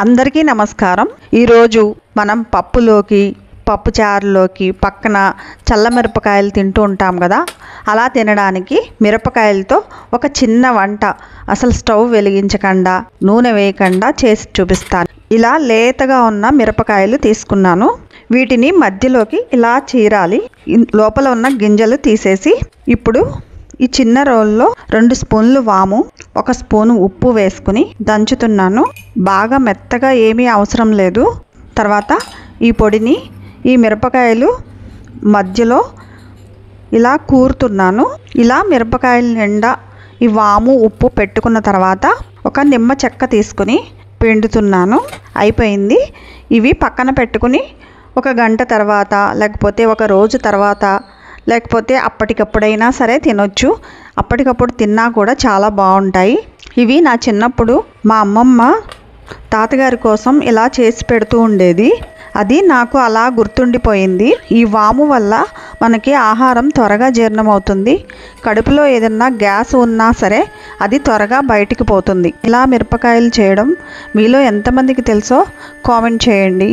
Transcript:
అందరికీ నమస్కారం। ఈరోజు మనం పప్పులోకి పప్పుచారులోకి పక్కన చల్లమిరపకాయలు తింటూ ఉంటాం కదా, అలా తినడానికి మిరపకాయలతో ఒక చిన్న వంట అసలు స్టవ్ వెలిగించకుండా నూనె వేయకుండా చేసి చూపిస్తాను। ఇలా లేతగా ఉన్న మిరపకాయలు తీసుకున్నాను। వీటిని మధ్యలోకి ఇలా చీరాలి, లోపల ఉన్న గింజలు తీసేసి ఇప్పుడు ఈ చిన్న రోల్లో 2 స్పూన్లు వాము, 1 స్పూను ఉప్పు వేసుకుని దంచుతున్నాను। బాగా మెత్తగా ఏమీ అవసరం లేదు। తర్వాత ఈ పొడిని ఈ మిరపకాయలు మధ్యలో ఇలా కూరుతున్నాను। ఇలా మిరపకాయల నిండా ఈ వాము ఉప్పు పెట్టుకున్న తర్వాత ఒక నిమ్మ చెక్క తీసుకుని పిండుతున్నాను। అయిపోయింది। ఇవి పక్కన పెట్టుకుని 1 గంట తర్వాత లేకపోతే 1 రోజు తర్వాత లేకపోతే అప్పటికప్పుడైనా సరే తినొచ్చు। అప్పటికప్పుడు తిన్నా కూడా చాలా బాగుంటాయి। ఇవి నా చిన్నప్పుడు మా అమ్మమ్మ తాతగారి కోసం ఇలా చేసి పెడుతూ ఉండేది, అది నాకు అలా గుర్తుండిపోయింది। ఈ వాము వల్ల మనకి ఆహారం త్వరగా జీర్ణమవుతుంది, కడుపులో ఏదన్నా గ్యాస్ ఉన్నా సరే అది త్వరగా బయటికి పోతుంది। ఇలా మిరపకాయలు చేయడం మీలో ఎంతమందికి తెలుసో కామెంట్ చేయండి।